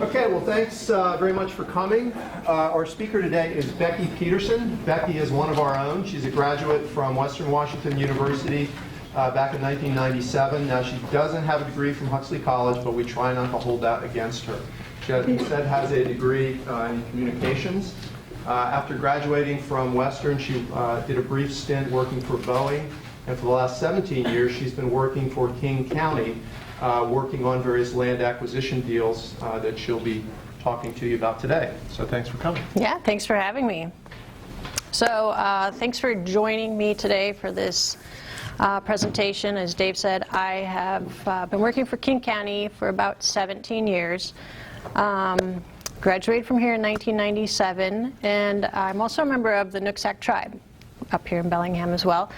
Okay, well, thanks very much for coming. Our speaker today is Becky Petersen. Becky is one of our own. She's a graduate from Western Washington University back in 1997. Now, she doesn't have a degree from Huxley College, but we try not to hold that against her. She instead has a degree in communications. After graduating from Western, she did a brief stint working for Boeing, and for the last 17 years, she's been working for King County, working on various land acquisition deals that she'll be talking to you about today. So thanks for coming. Yeah, thanks for having me. So thanks for joining me today for this presentation. As Dave said, I have been working for King County for about 17 years. Graduated from here in 1997, and I'm also a member of the Nooksack tribe up here in Bellingham as well.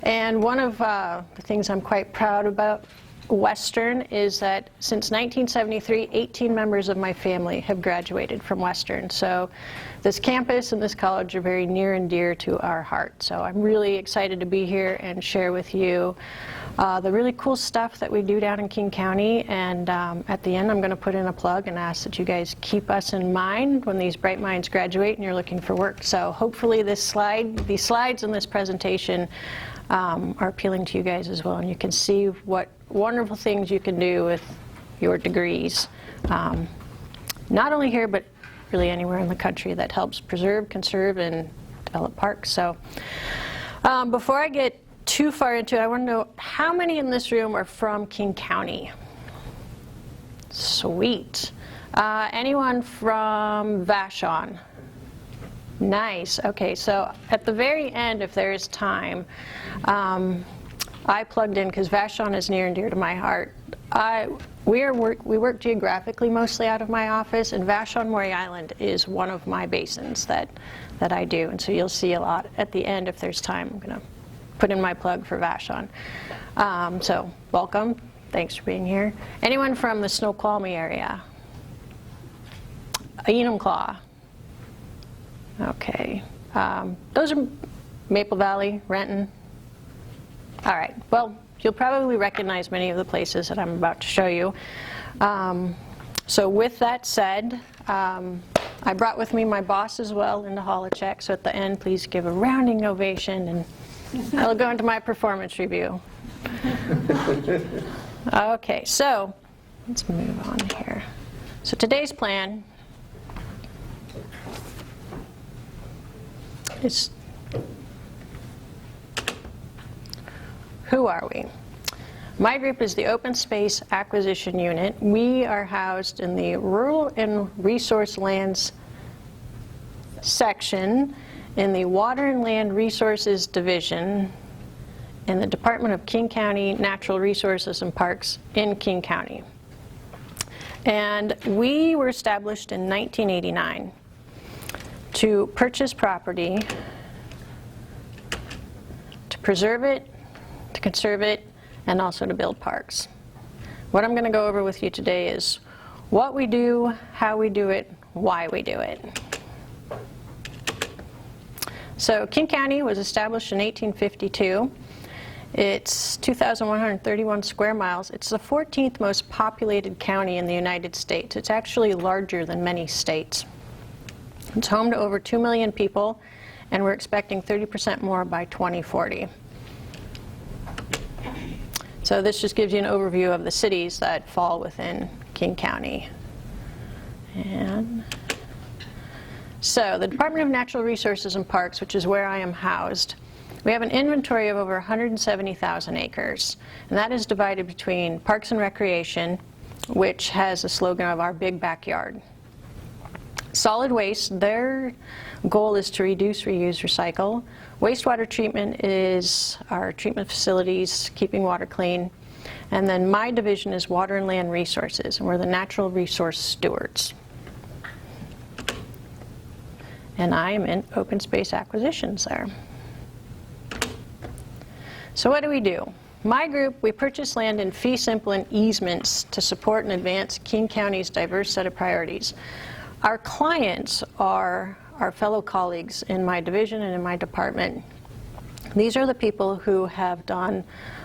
And one of the things I'm quite proud about Western is that since 1973, 18 members of my family have graduated from Western. So this campus and this college are very near and dear to our heart. So I'm really excited to be here and share with you the really cool stuff that we do down in King County. And at the end, I'm going to put in a plug and ask that you guys keep us in mind when these bright minds graduate and you're looking for work. So hopefully these slides in this presentation are appealing to you guys as well, and you can see what wonderful things you can do with your degrees, not only here but really anywhere in the country that helps preserve, conserve, and develop parks. So before I get too far into it, I want to know how many in this room are from King County? Sweet. Anyone from Vashon? Nice. Okay, so at the very end, if there is time, I plugged in because Vashon is near and dear to my heart. We work geographically mostly out of my office, and Vashon, Maury Island is one of my basins that I do. And so you'll see a lot at the end if there's time. I'm going to put in my plug for Vashon. So welcome. Thanks for being here. Anyone from the Snoqualmie area? Enumclaw. Okay. Those are Maple Valley, Renton. All right. Well, you'll probably recognize many of the places that I'm about to show you. So with that said, I brought with me my boss as well, Linda Holacek. So at the end, please give a rounding ovation, and I'll go into my performance review. Okay. So let's move on here. So today's plan is, who are we? My group is the Open Space Acquisition Unit. We are housed in the Rural and Resource Lands section in the Water and Land Resources Division in the Department of King County Natural Resources and Parks in King County. And we were established in 1989 to purchase property, to preserve it, to conserve it, and also to build parks. What I'm going to go over with you today is what we do, how we do it, why we do it. So King County was established in 1852. It's 2,131 square miles. It's the 14th most populated county in the United States. It's actually larger than many states. It's home to over 2 million people, and we're expecting 30% more by 2040. So this just gives you an overview of the cities that fall within King County. And so the Department of Natural Resources and Parks, which is where I am housed, we have an inventory of over 170,000 acres, and that is divided between Parks and Recreation, which has the slogan of our big backyard. Solid waste, their goal is to reduce, reuse, recycle. Wastewater treatment is our treatment facilities, keeping water clean. And then my division is Water and Land Resources, and we're the natural resource stewards. And I am in open space acquisitions there. So what do? My group, we purchase land in fee simple and easements to support and advance King County's diverse set of priorities. Our clients are our fellow colleagues in my division and in my department. These are the people who have done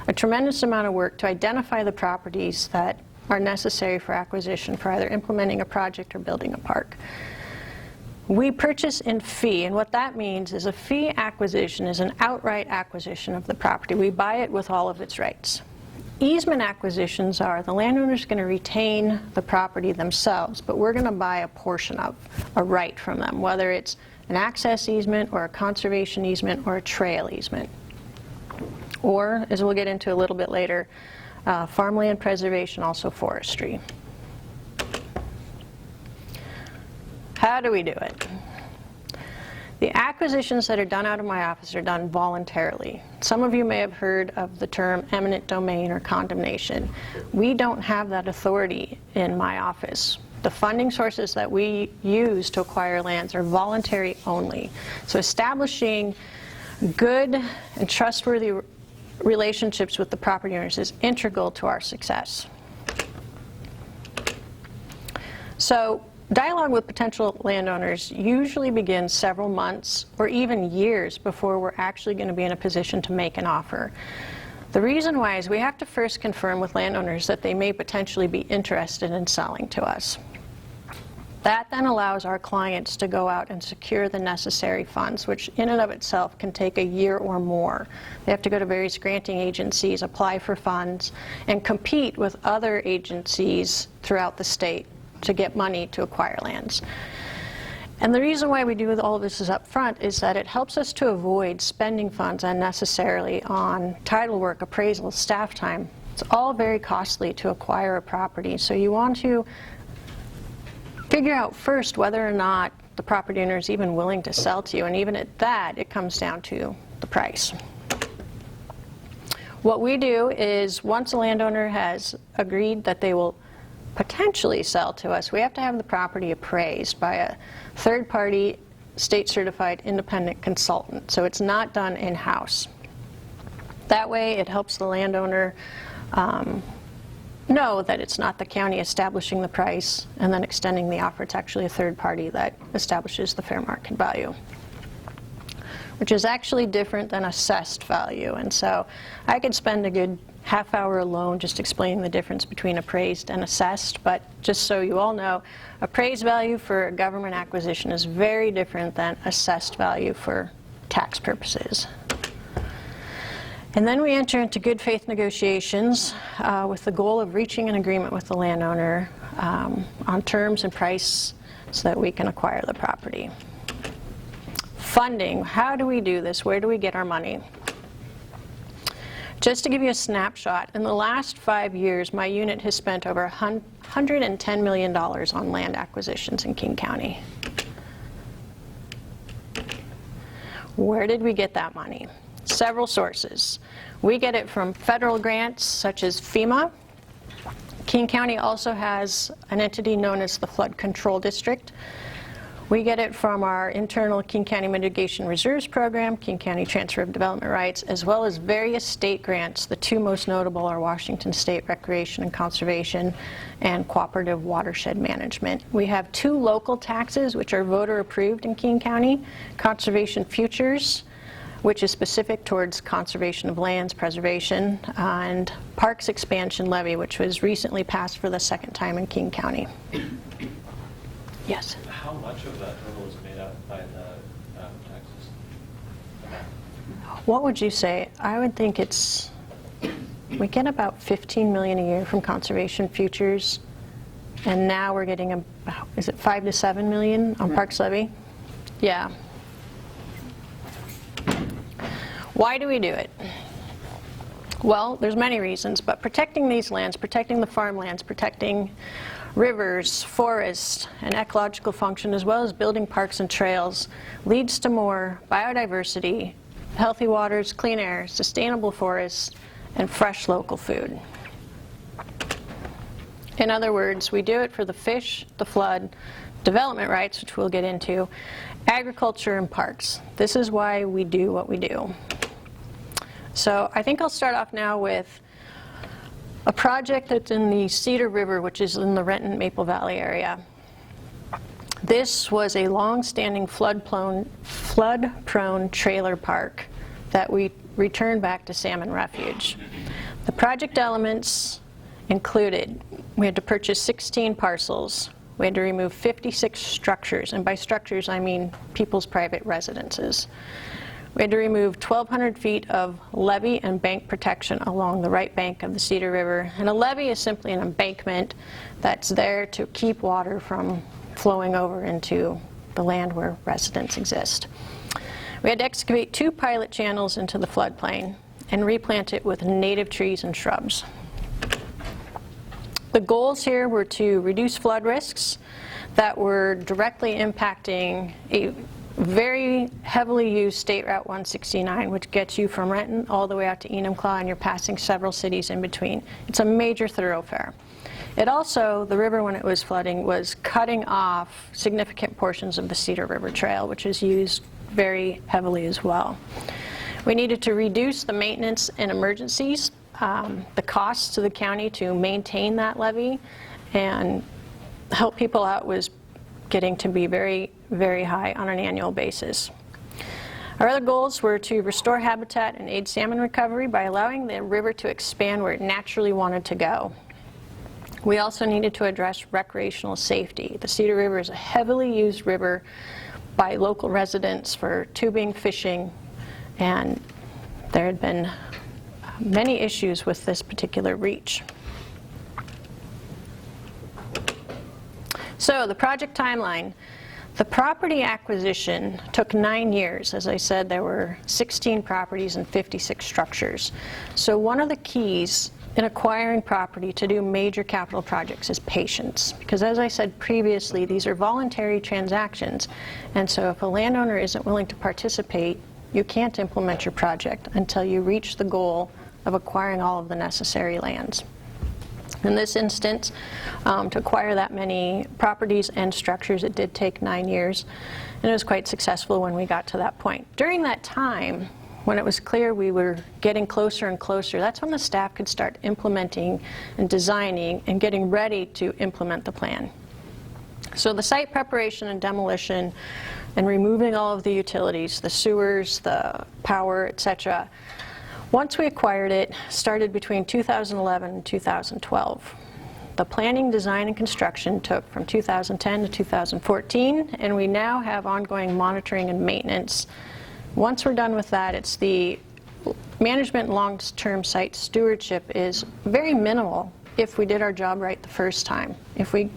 a tremendous amount of work to identify the properties that are necessary for acquisition for either implementing a project or building a park. We purchase in fee, and what that means is a fee acquisition is an outright acquisition of the property. We buy it with all of its rights. Easement acquisitions are the landowner's going to retain the property themselves, but we're going to buy a portion of a right from them, whether it's an access easement or a conservation easement or a trail easement. Or, as we'll get into a little bit later, farmland preservation, also forestry. How do we do it? The acquisitions that are done out of my office are done voluntarily. Some of you may have heard of the term eminent domain or condemnation. We don't have that authority in my office. The funding sources that we use to acquire lands are voluntary only. So establishing good and trustworthy relationships with the property owners is integral to our success. So, dialogue with potential landowners usually begins several months or even years before we're actually going to be in a position to make an offer. The reason why is we have to first confirm with landowners that they may potentially be interested in selling to us. That then allows our clients to go out and secure the necessary funds, which in and of itself can take a year or more. They have to go to various granting agencies, apply for funds, and compete with other agencies throughout the state to get money to acquire lands. And the reason why we do all of this is up front is that it helps us to avoid spending funds unnecessarily on title work, appraisal, staff time. It's all very costly to acquire a property, so you want to figure out first whether or not the property owner is even willing to sell to you, and even at that, it comes down to the price. What we do is once a landowner has agreed that they will potentially sell to us, we have to have the property appraised by a third-party, state-certified independent consultant. So it's not done in-house. That way, it helps the landowner know that it's not the county establishing the price and then extending the offer. It's actually a third party that establishes the fair market value, which is actually different than assessed value. And so I could spend a good half hour alone just explaining the difference between appraised and assessed, but just so you all know, appraised value for a government acquisition is very different than assessed value for tax purposes. And then we enter into good faith negotiations with the goal of reaching an agreement with the landowner on terms and price so that we can acquire the property. Funding, how do we do this? Where do we get our money? Just to give you a snapshot, in the last 5 years, my unit has spent over $110 million on land acquisitions in King County. Where did we get that money? Several sources. We get it from federal grants such as FEMA. King County also has an entity known as the Flood Control District. We get it from our internal King County Mitigation Reserves Program, King County Transfer of Development Rights, as well as various state grants. The two most notable are Washington State Recreation and Conservation and Cooperative Watershed Management. We have 2 local taxes which are voter approved in King County: Conservation Futures, which is specific towards conservation of lands, preservation, and Parks Expansion Levy, which was recently passed for the 2nd time in King County. Yes? How much of that total is made up by the taxes? What would you say? I would think we get about $15 million a year from conservation futures, and now we're getting about, is it $5 to $7 million on Parks Levy? Yeah. Why do we do it? Well, there's many reasons, but protecting these lands, protecting the farmlands, protecting rivers, forests, and ecological function, as well as building parks and trails, leads to more biodiversity, healthy waters, clean air, sustainable forests, and fresh local food. In other words, we do it for the fish, the flood, development rights, which we'll get into, agriculture, and parks. This is why we do what we do. So I think I'll start off now with a project that's in the Cedar River, which is in the Renton-Maple Valley area. This was a long-standing flood-prone trailer park that we returned back to Salmon Refuge. The project elements included, we had to purchase 16 parcels. We had to remove 56 structures, and by structures I mean people's private residences. We had to remove 1,200 feet of levee and bank protection along the right bank of the Cedar River. And a levee is simply an embankment that's there to keep water from flowing over into the land where residents exist. We had to excavate 2 pilot channels into the floodplain and replant it with native trees and shrubs. The goals here were to reduce flood risks that were directly impacting a very heavily used State Route 169, which gets you from Renton all the way out to Enumclaw, and you're passing several cities in between. It's a major thoroughfare. It also, the river when it was flooding, was cutting off significant portions of the Cedar River Trail, which is used very heavily as well. We needed to reduce the maintenance and emergencies, the costs to the county to maintain that levee, and help people out was getting to be very, very high on an annual basis. Our other goals were to restore habitat and aid salmon recovery by allowing the river to expand where it naturally wanted to go. We also needed to address recreational safety. The Cedar River is a heavily used river by local residents for tubing, fishing, and there had been many issues with this particular reach. So the project timeline. The property acquisition took 9 years. As I said, there were 16 properties and 56 structures. So one of the keys in acquiring property to do major capital projects is patience. Because as I said previously, these are voluntary transactions. And so if a landowner isn't willing to participate, you can't implement your project until you reach the goal of acquiring all of the necessary lands. In this instance, to acquire that many properties and structures, it did take 9 years, and it was quite successful when we got to that point. During that time, when it was clear we were getting closer and closer, that's when the staff could start implementing and designing and getting ready to implement the plan. So the site preparation and demolition and removing all of the utilities, the sewers, the power, etc., once we acquired it, started between 2011 and 2012. The planning, design, and construction took from 2010 to 2014, and we now have ongoing monitoring and maintenance. Once we're done with that, it's the management and long-term site stewardship is very minimal if we did our job right the first time. If we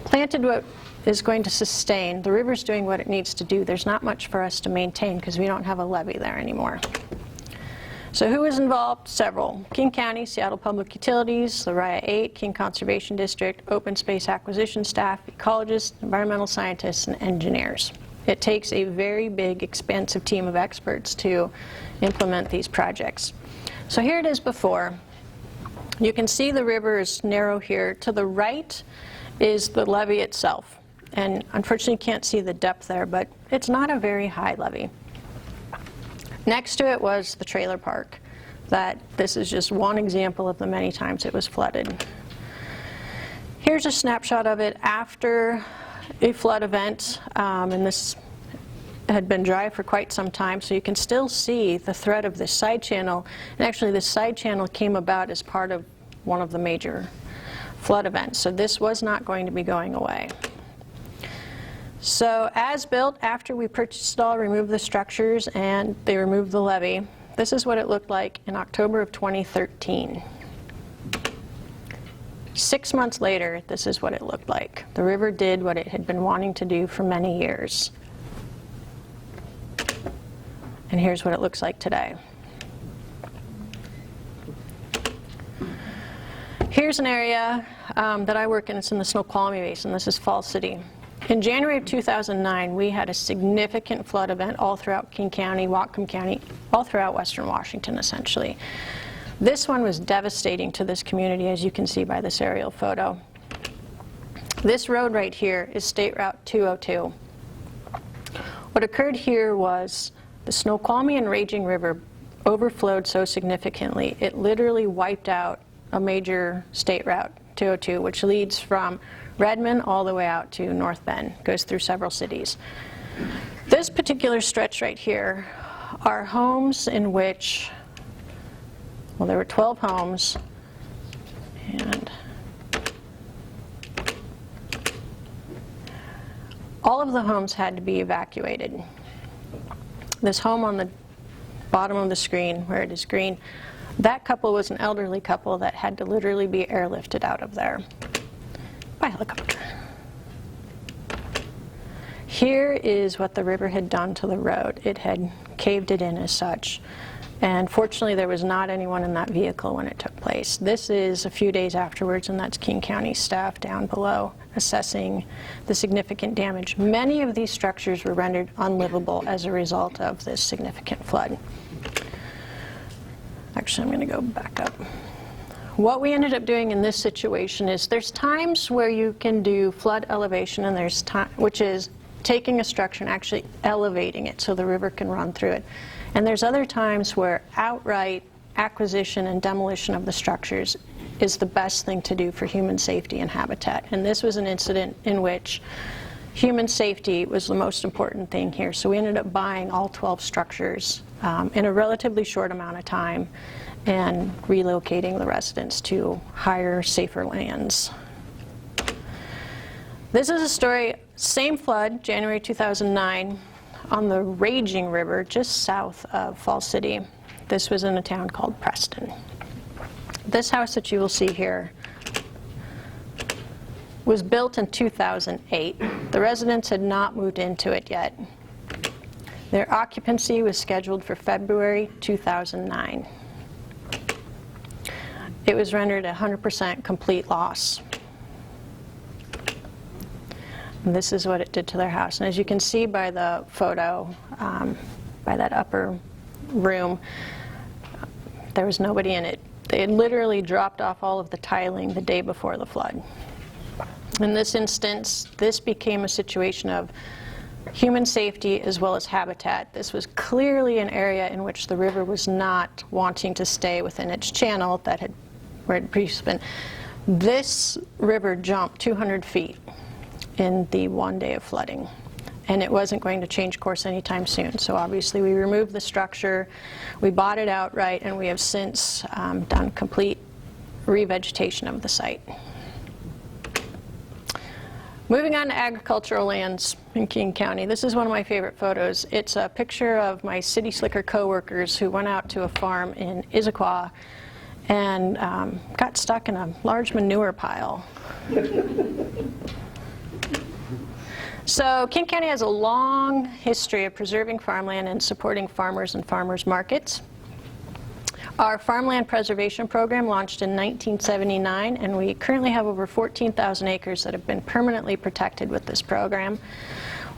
planted what is going to sustain, the river's doing what it needs to do, there's not much for us to maintain because we don't have a levee there anymore. So who was involved? Several. King County, Seattle Public Utilities, the RIA 8, King Conservation District, open space acquisition staff, ecologists, environmental scientists, and engineers. It takes a very big, expansive team of experts to implement these projects. So here it is before. You can see the river is narrow here. To the right is the levee itself. And unfortunately you can't see the depth there, but it's not a very high levee. Next to it was the trailer park. This is just one example of the many times it was flooded. Here's a snapshot of it after a flood event, and this had been dry for quite some time, so you can still see the thread of this side channel. And actually this side channel came about as part of one of the major flood events, so this was not going to be going away. So as built, after we purchased it all, removed the structures, and they removed the levee, this is what it looked like in October of 2013. 6 months later, this is what it looked like. The river did what it had been wanting to do for many years. And here's what it looks like today. Here's an area that I work in. It's in the Snoqualmie Basin. This is Falls City. In January of 2009, we had a significant flood event all throughout King County, Whatcom County, all throughout Western Washington, essentially. This one was devastating to this community, as you can see by this aerial photo. This road right here is State Route 202. What occurred here was the Snoqualmie and Raging River overflowed so significantly, it literally wiped out a major State Route 202, which leads from Redmond all the way out to North Bend, goes through several cities. This particular stretch right here are homes in which, well, there were 12 homes And all of the homes had to be evacuated. This home on the bottom of the screen, where it is green, that couple was an elderly couple that had to literally be airlifted out of there by helicopter. Here is what the river had done to the road. It had caved it in as such. And fortunately, there was not anyone in that vehicle when it took place. This is a few days afterwards, and that's King County staff down below assessing the significant damage. Many of these structures were rendered unlivable as a result of this significant flood. Actually, I'm going to go back up. What we ended up doing in this situation is there's times where you can do flood elevation, and there's time, which is taking a structure and actually elevating it so the river can run through it. And there's other times where outright acquisition and demolition of the structures is the best thing to do for human safety and habitat. And this was an incident in which human safety was the most important thing here. So we ended up buying all 12 structures in a relatively short amount of time and relocating the residents to higher, safer lands. This is a story, same flood, January 2009, on the raging river just south of Falls City. This was in a town called Preston. This house that you will see here was built in 2008. The residents had not moved into it yet. Their occupancy was scheduled for February 2009. It was rendered 100% complete loss. And this is what it did to their house. And as you can see by the photo, by that upper room, there was nobody in it. They had literally dropped off all of the tiling the day before the flood. In this instance, this became a situation of human safety as well as habitat. This was clearly an area in which the river was not wanting to stay within its channel that had, where it previously been. This river jumped 200 feet in the one day of flooding, and it wasn't going to change course anytime soon. So obviously we removed the structure, we bought it outright, and we have since done complete revegetation of the site. Moving on to agricultural lands in King County. This is one of my favorite photos. It's a picture of my City Slicker co-workers who went out to a farm in Issaquah and got stuck in a large manure pile. So King County has a long history of preserving farmland and supporting farmers and farmers markets. Our farmland preservation program launched in 1979, and we currently have over 14,000 acres that have been permanently protected with this program.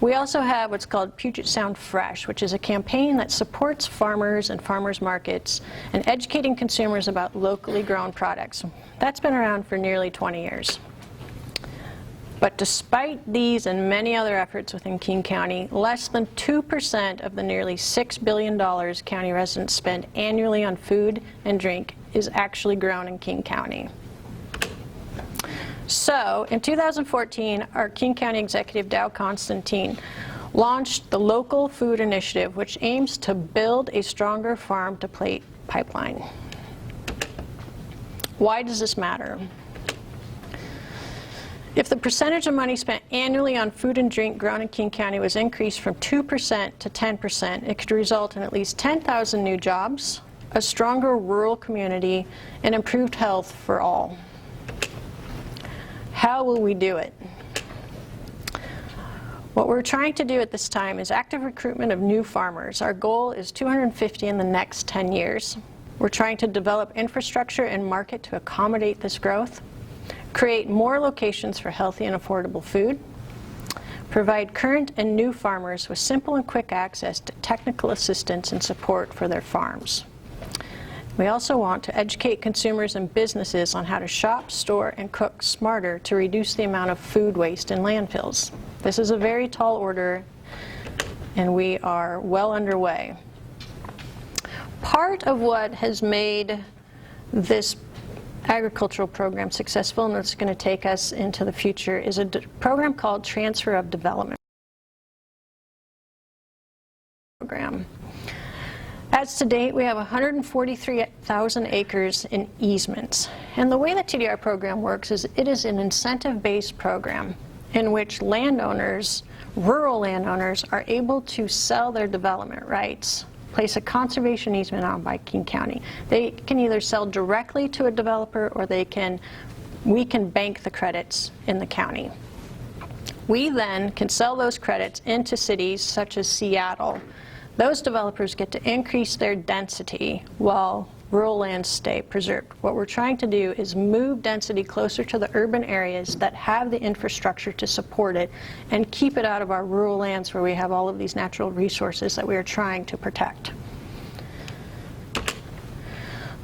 We also have what's called Puget Sound Fresh, which is a campaign that supports farmers and farmers markets and educating consumers about locally grown products. That's been around for nearly 20 years. But despite these and many other efforts within King County, less than 2% of the nearly $6 billion county residents spend annually on food and drink is actually grown in King County. So in 2014, our King County Executive Dow Constantine launched the Local Food Initiative, which aims to build a stronger farm-to-plate pipeline. Why does this matter? If the percentage of money spent annually on food and drink grown in King County was increased from 2% to 10%, it could result in at least 10,000 new jobs, a stronger rural community, and improved health for all. How will we do it? What we're trying to do at this time is active recruitment of new farmers. Our goal is 250 in the next 10 years. We're trying to develop infrastructure and market to accommodate this growth, create more locations for healthy and affordable food, provide current and new farmers with simple and quick access to technical assistance and support for their farms. We also want to educate consumers and businesses on how to shop, store, and cook smarter to reduce the amount of food waste in landfills. This is a very tall order, and we are well underway. Part of what has made this agricultural program successful, and it's going to take us into the future, is a program called Transfer of Development Program. As to date, we have 143,000 acres in easements. And the way the TDR program works is it is an incentive-based program in which landowners, rural landowners, are able to sell their development rights, place a conservation easement on by King County. They can either sell directly to a developer or we can bank the credits in the county. We then can sell those credits into cities such as Seattle. Those developers get to increase their density while rural lands stay preserved. What we're trying to do is move density closer to the urban areas that have the infrastructure to support it and keep it out of our rural lands where we have all of these natural resources that we are trying to protect.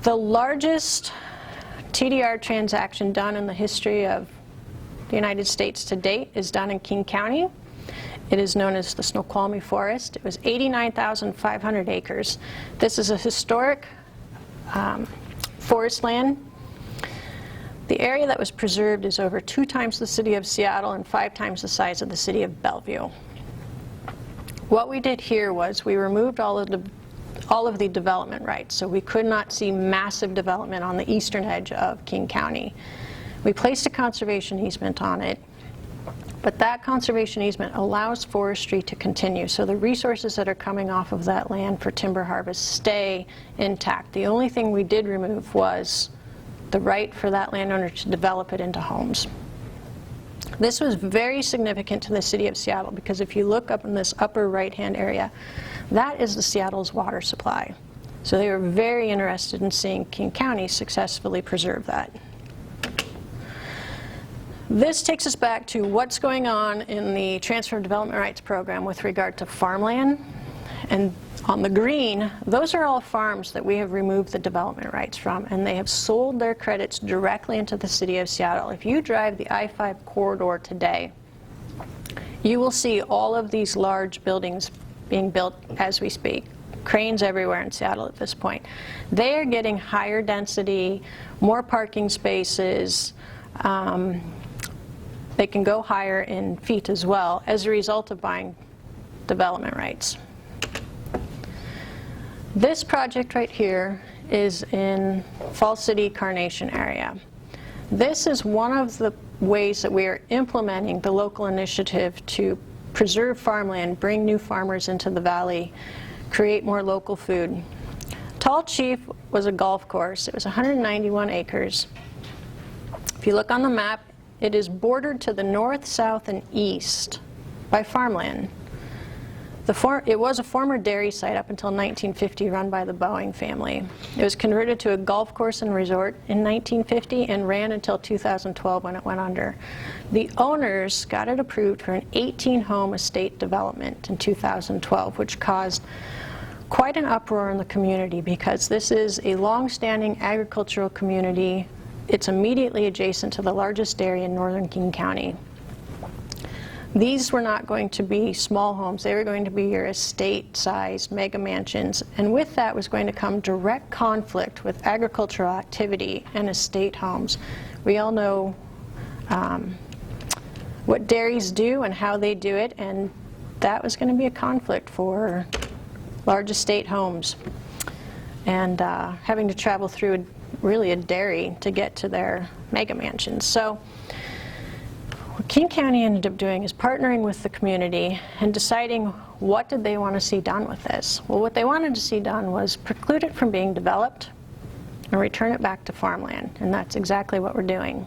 The largest TDR transaction done in the history of the United States to date is done in King County. It is known as the Snoqualmie Forest. It was 89,500 acres. This is a historic forest land. The area that was preserved is over 2 times the city of Seattle and 5 times the size of the city of Bellevue. What we did here was we removed all of the development rights, so we could not see massive development on the eastern edge of King County. We placed a conservation easement on it, but that conservation easement allows forestry to continue, so the resources that are coming off of that land for timber harvest stay intact. The only thing we did remove was the right for that landowner to develop it into homes. This was very significant to the city of Seattle because if you look up in this upper right-hand area, that is the Seattle's water supply. So they were very interested in seeing King County successfully preserve that. This takes us back to what's going on in the Transfer of Development Rights program with regard to farmland. And on the green, those are all farms that we have removed the development rights from, and they have sold their credits directly into the city of Seattle. If you drive the I-5 corridor today, you will see all of these large buildings being built as we speak. Cranes everywhere in Seattle at this point. They are getting higher density, more parking spaces. They can go higher in feet as well as a result of buying development rights. This project right here is in Falls City, Carnation area. This is one of the ways that we are implementing the local initiative to preserve farmland, bring new farmers into the valley, create more local food. Tallchief was a golf course. It was 191 acres. If you look on the map, it is bordered to the north, south, and east by farmland. It was a former dairy site up until 1950, run by the Boeing family. It was converted to a golf course and resort in 1950 and ran until 2012 when it went under. The owners got it approved for an 18-home estate development in 2012, which caused quite an uproar in the community because this is a long-standing agricultural community. It's immediately adjacent to the largest dairy in northern King County. These were not going to be small homes. They were going to be your estate-sized mega mansions. And with that was going to come direct conflict with agricultural activity and estate homes. We all know what dairies do and how they do it, and that was going to be a conflict for large estate homes. And having to travel through really a dairy to get to their mega mansions. So what King County ended up doing is partnering with the community and deciding what did they want to see done with this. Well, what they wanted to see done was preclude it from being developed and return it back to farmland, and that's exactly what we're doing.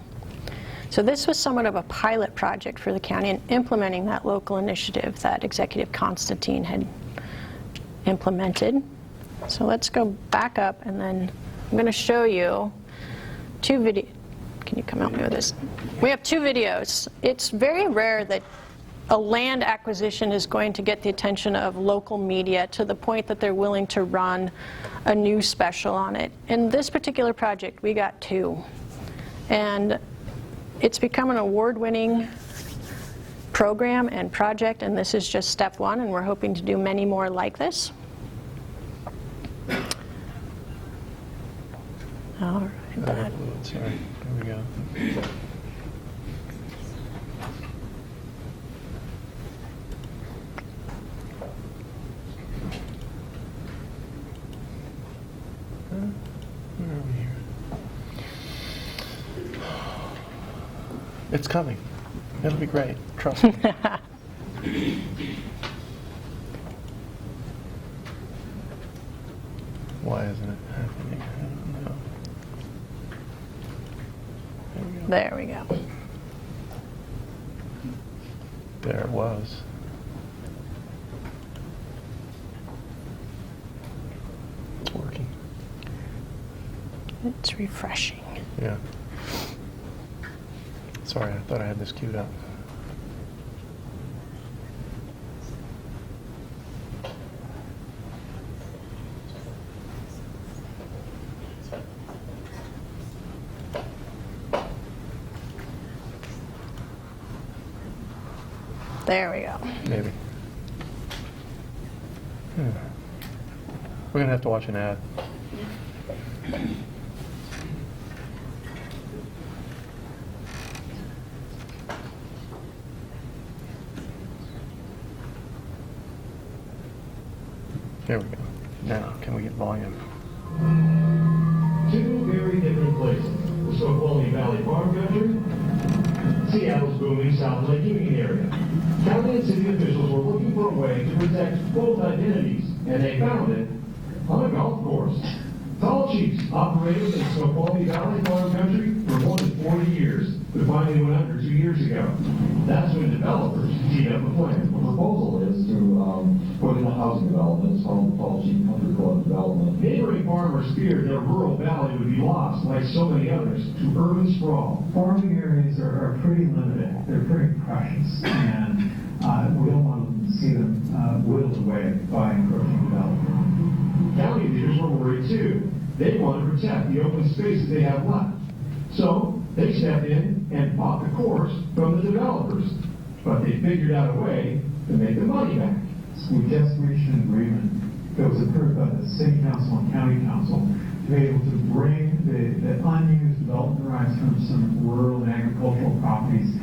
So this was somewhat of a pilot project for the county in implementing that local initiative that Executive Constantine had implemented. So let's go back up, and then I'm going to show you 2 videos. Can you come help me with this? We have 2 videos. It's very rare that a land acquisition is going to get the attention of local media to the point that they're willing to run a news special on it. In this particular project, we got 2. And it's become an award-winning program and project, and this is just step 1, and we're hoping to do many more like this. All right. Sorry, here we go. It's coming. It'll be great. Trust me. Why isn't it happening? I don't know. There we go. There it was. It's working. It's refreshing. Yeah. Sorry, I thought I had this queued up. There we go. Maybe. We're going to have to watch an ad. Here we go. Now, can we get volume? Two very different places. The Snoqualmie Valley farm country, Seattle's booming South Lake Union area. County and city officials were looking for a way to protect both identities, and they found it on a golf course. Tallchief operated in Snoqualmie Valley farm country for more than 40 years, but finally went under 2 years ago. That's when developers teed up a plan. The proposal is to put in a housing development. It's called the Tallchief Country Club Development. Neighboring farmers feared their rural valley would be lost, like so many others, to urban sprawl. Farming areas are pretty limited. They're pretty precious, and we don't want to see them whittled away by encroaching development. County leaders were worried too. They want to protect the open spaces they have left. So they stepped in and bought the course from the developers. But they figured out a way to make the money back. We just reached an agreement that was approved by the City Council and County Council to be able to bring the unused development rights from some rural and agricultural properties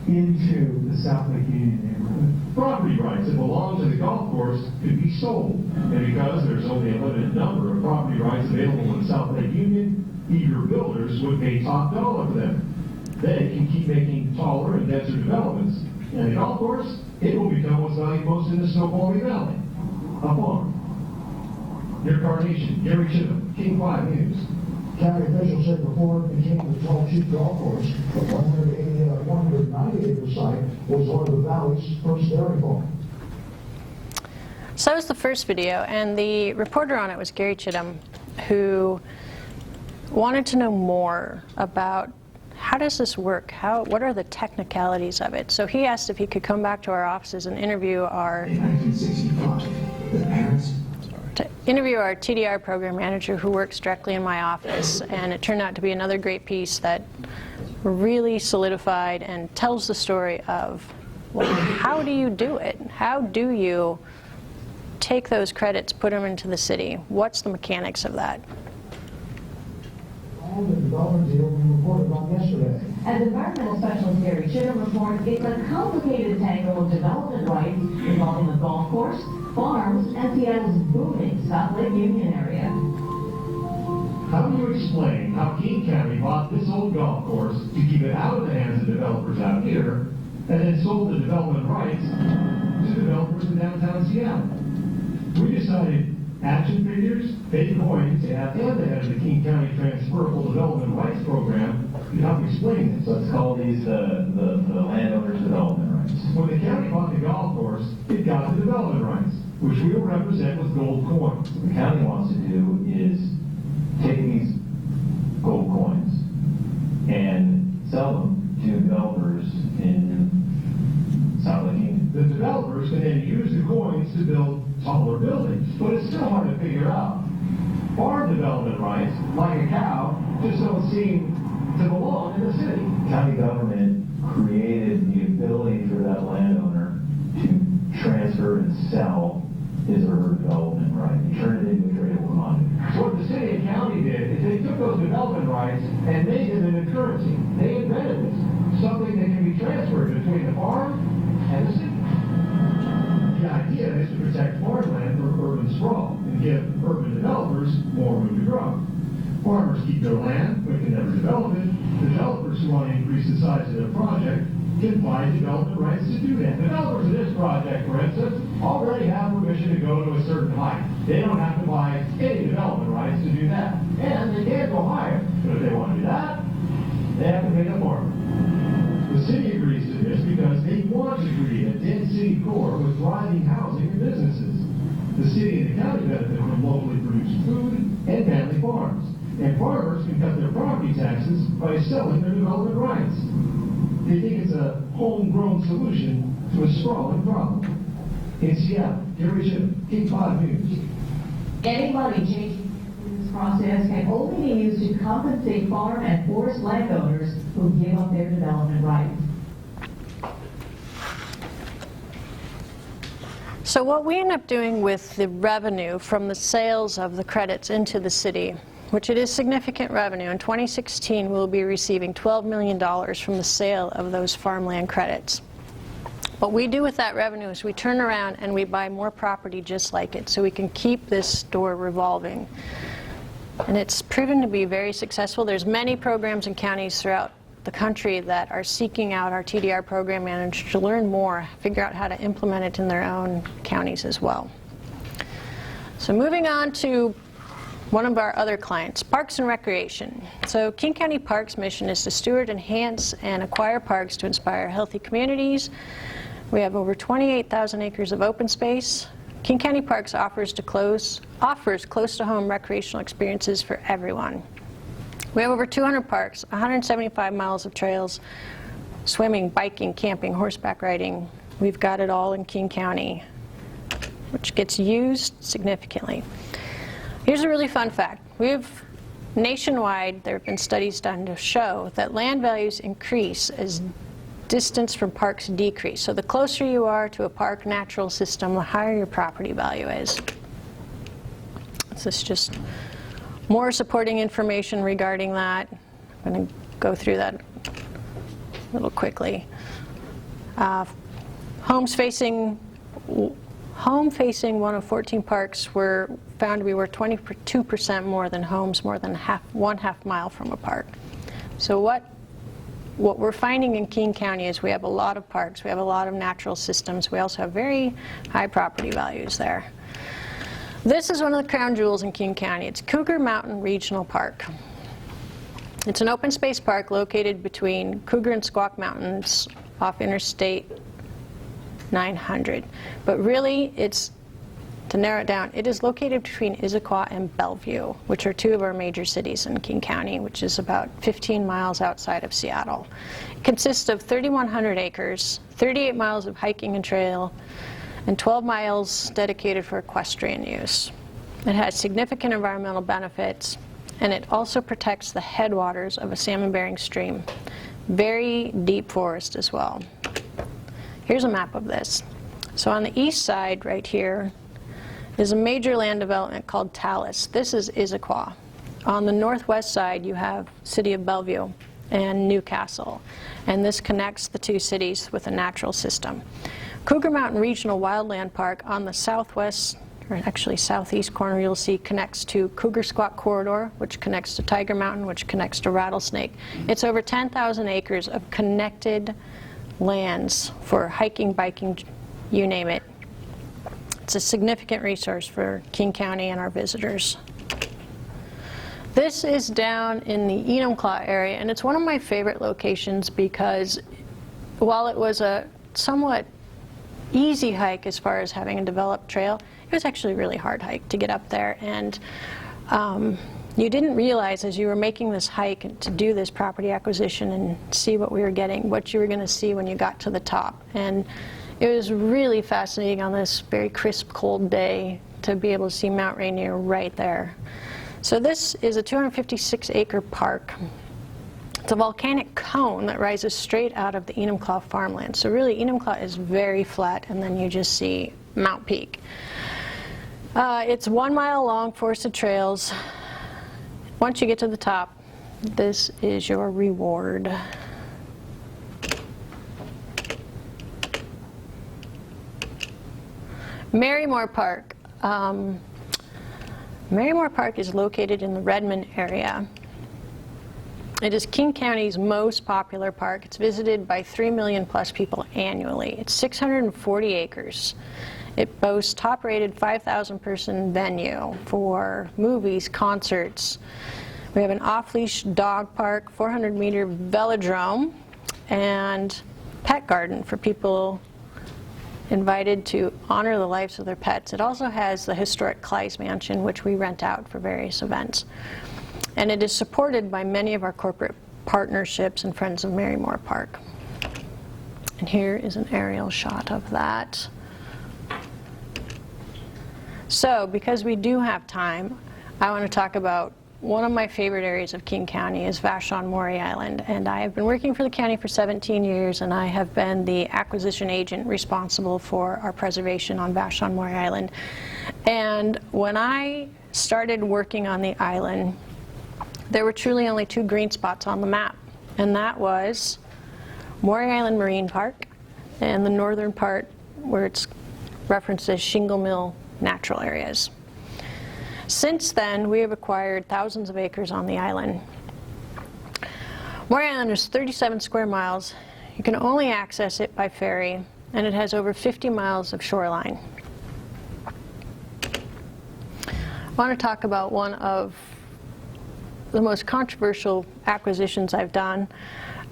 into the South Lake Union neighborhood. Property rights that belong to the golf course could be sold. And because there's only a limited number of property rights available in South Lake Union, eager builders would pay top dollar for them. They can keep making taller and denser developments. And the golf course, it will become what's valued most in the Snoqualmie Valley, a farm. Near Carnation, Gary Chittum, King 5 News. County officials said before it became the Tallchief Golf Course, the 190-acre site was one of the valley's first dairy farm. So that was the first video, and the reporter on it was Gary Chittum, who wanted to know more about how does this work? What are the technicalities of it? So he asked if he could come back to our offices and interview our In 1965, the parents TDR program manager who works directly in my office, and it turned out to be another great piece that really solidified and tells the story of, well, how do you do it? How do you take those credits, put them into the city? What's the mechanics of that? all the development deal we reported on yesterday. As environmental specialist Gary Chittum reports, it's a complicated tangle of development rights involving the golf course, farms, and Seattle's booming South Lake Union area. How do you explain how King County bought this old golf course to keep it out of the hands of developers out here, and then sold the development rights to developers in downtown Seattle? We decided action figures, fake coins, and the head of the King County Transferable Development Rights Program could help explain this. Let's call these the landowners' development rights. When the county bought the golf course, it got the development rights, which we will represent with gold coins. What the county wants to do is take these gold coins and sell them to developers in South Lake Union. The developers can then use the coins to build taller buildings, but it's still hard to figure out. Farm development rights, like a cow, just don't seem to belong in the city. County government created the ability for that landowner to transfer and sell his or her development right and turn it into a tradable commodity. So what the city and county did is they took those development rights and made them into currency. They invented this, something that can be transferred between the farm and the city. The idea is to protect farmland from urban sprawl and give urban developers more room to grow. Farmers keep their land, but can never develop it. Developers who want to increase the size of their project can buy development rights to do that. Developers of this project, for instance, already have permission to go to a certain height. They don't have to buy any development rights to do that. And they can't go higher. But if they want to do that, they have to pay the farmer. The city agrees to this because they want to create a dense city core with thriving housing and businesses. The city and the county benefit from locally produced food and family farms. And farmers can cut their property taxes by selling their development rights. They think it's a homegrown solution to a sprawling problem. In Seattle, Gary Ship, Cape Cod News. Any money changing this process can only be used to compensate farm and forest landowners who give up their development rights. So what we end up doing with the revenue from the sales of the credits into the city, which it is significant revenue, in 2016 we'll be receiving $12 million from the sale of those farmland credits. What we do with that revenue is we turn around and we buy more property just like it, so we can keep this store revolving. And it's proven to be very successful. There's many programs and counties throughout the country that are seeking out our TDR program manager to learn more, figure out how to implement it in their own counties as well. So moving on to one of our other clients, Parks and Recreation. So King County Parks' mission is to steward, enhance, and acquire parks to inspire healthy communities. We have over 28,000 acres of open space. King County Parks offers close-to-home recreational experiences for everyone. We have over 200 parks, 175 miles of trails, swimming, biking, camping, horseback riding. We've got it all in King County, which gets used significantly. Here's a really fun fact. Nationwide, there have been studies done to show that land values increase as distance from parks decrease. So the closer you are to a park natural system, the higher your property value is. This is just more supporting information regarding that. I'm going to go through that a little quickly. Home facing one of 14 parks were found to be worth 22% more than homes more than one half mile from a park. So what we're finding in King County is we have a lot of parks, we have a lot of natural systems, we also have very high property values there. This is one of the crown jewels in King County. It's Cougar Mountain Regional Park. It's an open space park located between Cougar and Squaw Mountains off Interstate 900. But really, to narrow it down, it is located between Issaquah and Bellevue, which are two of our major cities in King County, which is about 15 miles outside of Seattle. It consists of 3,100 acres, 38 miles of hiking and trail, and 12 miles dedicated for equestrian use. It has significant environmental benefits, and it also protects the headwaters of a salmon-bearing stream. Very deep forest as well. Here's a map of this. So on the east side, right here, is a major land development called Tallis. This is Issaquah. On the northwest side, you have City of Bellevue and Newcastle, and this connects the two cities with a natural system. Cougar Mountain Regional Wildland Park on the southwest, or actually southeast corner, you'll see connects to Cougar Squat Corridor, which connects to Tiger Mountain, which connects to Rattlesnake. It's over 10,000 acres of connected lands for hiking, biking, you name it. It's a significant resource for King County and our visitors. This is down in the Enumclaw area, and it's one of my favorite locations because while it was a somewhat easy hike as far as having a developed trail, it was actually a really hard hike to get up there. And you didn't realize as you were making this hike to do this property acquisition and see what we were getting, what you were going to see when you got to the top. And it was really fascinating on this very crisp, cold day to be able to see Mount Rainier right there. So this is a 256-acre park. It's a volcanic cone that rises straight out of the Enumclaw farmland. So really, Enumclaw is very flat, and then you just see Mount Peak. It's 1 mile long, forested trails. Once you get to the top, this is your reward. Marymoor Park. Marymoor Park is located in the Redmond area. It is King County's most popular park. It's visited by 3 million plus people annually. It's 640 acres. It boasts top-rated 5,000 person venue for movies, concerts. We have an off-leash dog park, 400-meter velodrome, and pet garden for people invited to honor the lives of their pets. It also has the historic Clyde's Mansion, which we rent out for various events. And it is supported by many of our corporate partnerships and Friends of Marymoor Park. And here is an aerial shot of that. So, because we do have time, I want to talk about one of my favorite areas of King County is Vashon, Maury Island. And I have been working for the county for 17 years, and I have been the acquisition agent responsible for our preservation on Vashon, Maury Island. And when I started working on the island, there were truly only 2 green spots on the map, and that was Maury Island Marine Park and the northern part where it's referenced as Shingle Mill Natural Areas. Since then, we have acquired thousands of acres on the island. Maury Island is 37 square miles. You can only access it by ferry, and it has over 50 miles of shoreline. I want to talk about one of the most controversial acquisitions I've done.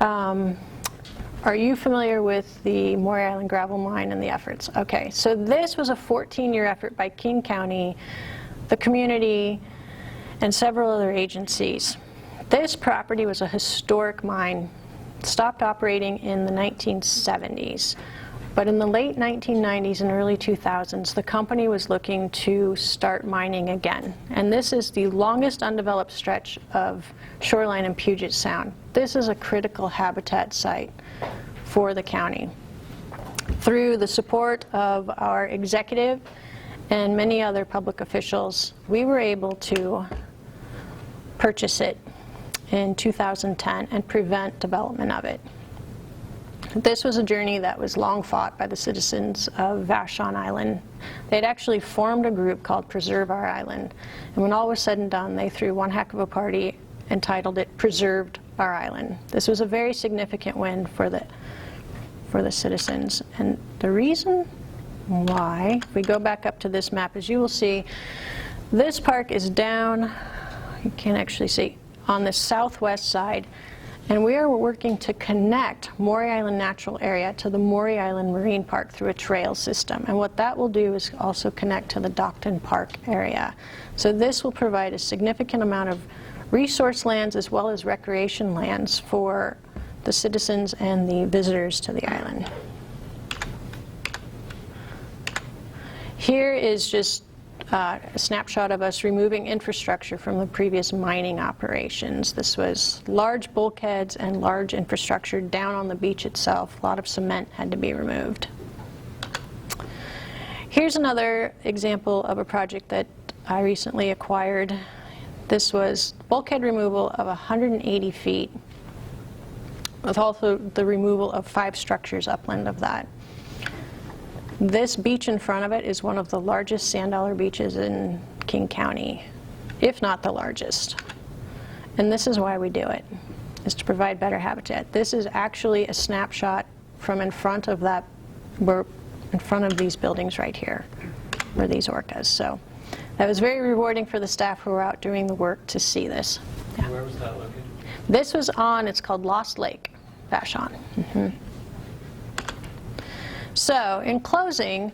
Are you familiar with the Maury Island gravel mine and the efforts? Okay, so this was a 14-year effort by King County, the community, and several other agencies. This property was a historic mine. It stopped operating in the 1970s. But in the late 1990s and early 2000s, the company was looking to start mining again. And this is the longest undeveloped stretch of shoreline in Puget Sound. This is a critical habitat site for the county. Through the support of our executive and many other public officials, we were able to purchase it in 2010 and prevent development of it. This was a journey that was long fought by the citizens of Vashon Island. They'd actually formed a group called Preserve Our Island, and when all was said and done, they threw one heck of a party and titled it Preserved Our Island. This was a very significant win for the citizens, and the reason why, if we go back up to this map, as you will see, this park is down, you can't actually see, on the southwest side. And we are working to connect Maury Island Natural Area to the Maury Island Marine Park through a trail system. And what that will do is also connect to the Docton Park area. So this will provide a significant amount of resource lands as well as recreation lands for the citizens and the visitors to the island. Here is just a snapshot of us removing infrastructure from the previous mining operations. This was large bulkheads and large infrastructure down on the beach itself. A lot of cement had to be removed. Here's another example of a project that I recently acquired. This was bulkhead removal of 180 feet, with also the removal of 5 structures upland of that. This beach in front of it is one of the largest sand dollar beaches in King County, if not the largest. And this is why we do it, is to provide better habitat. This is actually a snapshot from in front of that, we're in front of these buildings right here, where these orcas. So that was very rewarding for the staff who were out doing the work to see this. Yeah. Where was that located? This was on, it's called Lost Lake, Vashon. So, in closing,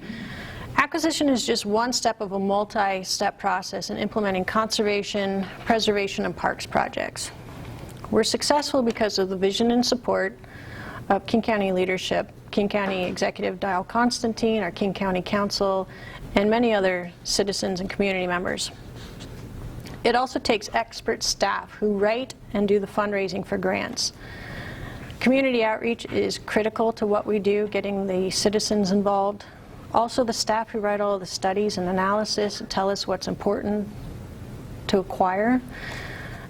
acquisition is just one step of a multi-step process in implementing conservation, preservation, and parks projects. We're successful because of the vision and support of King County leadership, King County Executive Dial Constantine, our King County Council, and many other citizens and community members. It also takes expert staff who write and do the fundraising for grants. Community outreach is critical to what we do, getting the citizens involved. Also the staff who write all of the studies and analysis and tell us what's important to acquire.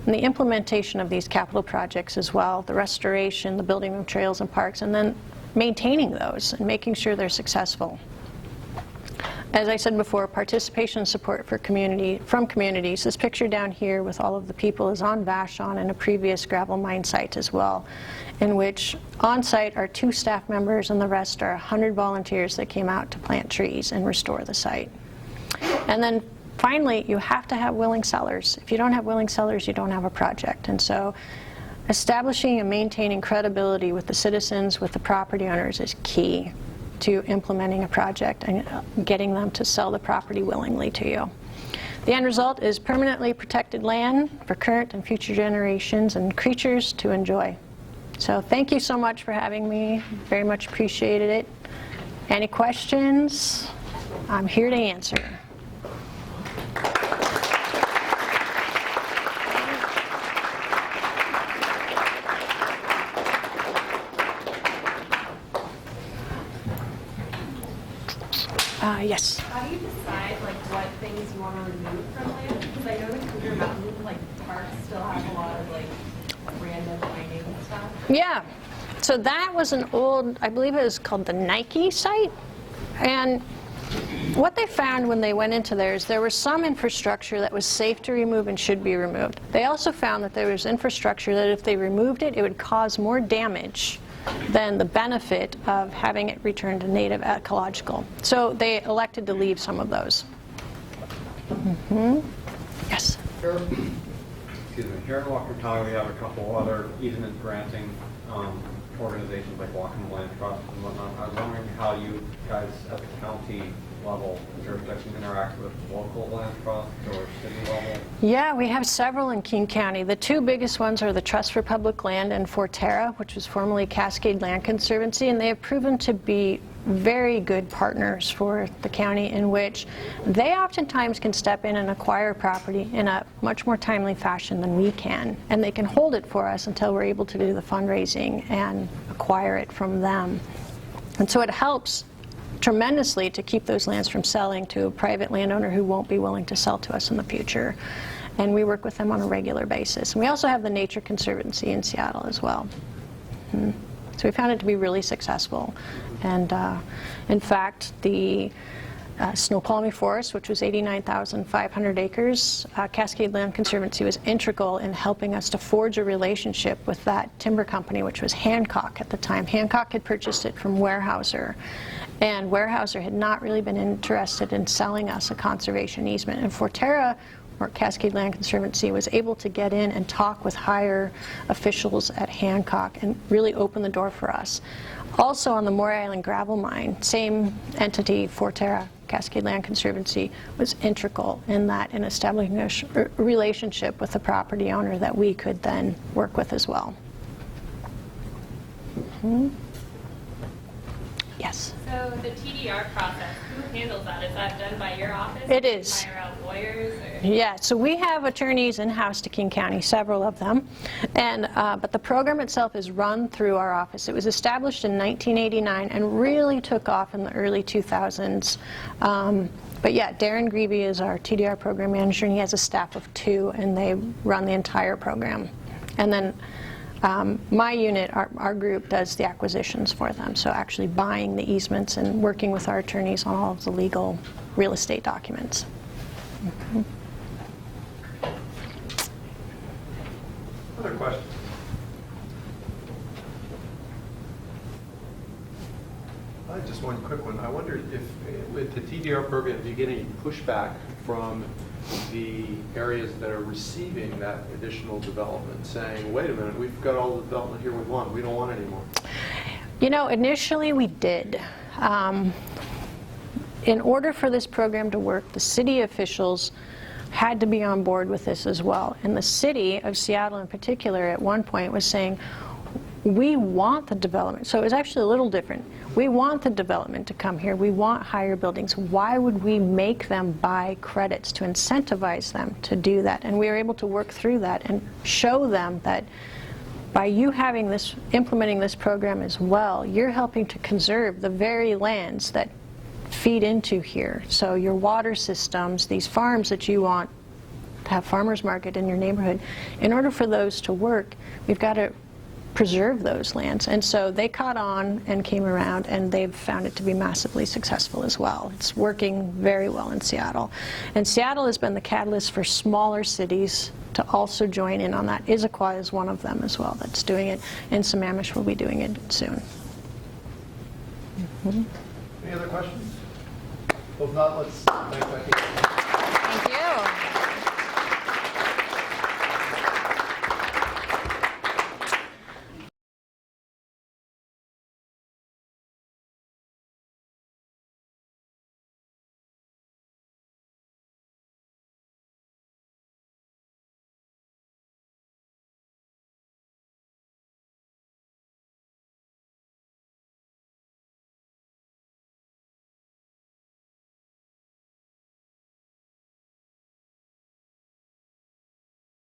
And the implementation of these capital projects as well, the restoration, the building of trails and parks, and then maintaining those and making sure they're successful. as I said before, participation and support from communities. This picture down here with all of the people is on Vashon and a previous gravel mine site as well, in which on site are 2 staff members and the rest are 100 volunteers that came out to plant trees and restore the site. And then finally, you have to have willing sellers. If you don't have willing sellers, you don't have a project. And so establishing and maintaining credibility with the citizens, with the property owners is key to implementing a project and getting them to sell the property willingly to you. The end result is permanently protected land for current and future generations and creatures to enjoy. So thank you so much for having me. Very much appreciated it. Any questions? I'm here to answer. Yes. How do you decide what things you want to remove from land? Because I know the Cedar Mountain park still has a lot of random mining stuff. Yeah. So that was an old, I believe it was called the Nike site. And what they found when they went into there is there was some infrastructure that was safe to remove and should be removed. They also found that there was infrastructure that if they removed it, it would cause more damage than the benefit of having it returned to native ecological. So they elected to leave some of those. Yes? Excuse me. Here in Walker County, we have a couple other easement granting organizations like Walking Land Trust and whatnot. I was wondering how you guys at the county level jurisdiction interact with local land trust or city level? Yeah, we have several in King County. The 2 biggest ones are the Trust for Public Land and Forterra, which was formerly Cascade Land Conservancy, and they have proven to be very good partners for the county, in which they oftentimes can step in and acquire property in a much more timely fashion than we can, and they can hold it for us until we're able to do the fundraising and acquire it from them. And so it helps tremendously to keep those lands from selling to a private landowner who won't be willing to sell to us in the future. And we work with them on a regular basis. And we also have the Nature Conservancy in Seattle as well. So we found it to be really successful. And in fact, the Snoqualmie Forest, which was 89,500 acres, Cascade Land Conservancy was integral in helping us to forge a relationship with that timber company, which was Hancock at the time. Hancock had purchased it from Weyerhaeuser, and Weyerhaeuser had not really been interested in selling us a conservation easement. And Forterra, or Cascade Land Conservancy, was able to get in and talk with higher officials at Hancock and really open the door for us. Also on the Maury Island gravel mine, same entity, Forterra, Cascade Land Conservancy, was integral in that, in establishing a relationship with the property owner that we could then work with as well. Yes? So the TDR process, who handles that? Is that done by your office? It is. Do you hire out lawyers? Or? Yeah, so we have attorneys in-house to King County, several of them, and but the program itself is run through our office. It was established in 1989 and really took off in the early 2000s. But yeah, Darren Greavy is our TDR program manager, and he has a staff of 2, and they run the entire program. And then my unit, our group, does the acquisitions for them, so actually buying the easements and working with our attorneys on all of the legal real estate documents. Other questions? Just one quick one. I wondered if, with the TDR program, do you get any pushback from the areas that are receiving that additional development, saying, wait a minute, we've got all the development here we want, we don't want any more? You know, initially we did. In order for this program to work, the city officials had to be on board with this as well. And the city of Seattle in particular at one point was saying, we want the development. So it was actually a little different. We want the development to come here. We want higher buildings. Why would we make them buy credits to incentivize them to do that? And we were able to work through that and show them that by you having this, implementing this program as well, you're helping to conserve the very lands that feed into here. So your water systems, these farms that you want to have farmers market in your neighborhood, in order for those to work, we've got to preserve those lands. And so they caught on and came around, and they've found it to be massively successful as well. It's working very well in Seattle. And Seattle has been the catalyst for smaller cities to also join in on that. Issaquah is one of them as well that's doing it, and Sammamish will be doing it soon. Any other questions? Well, if not, let's thank Becky. Thank you.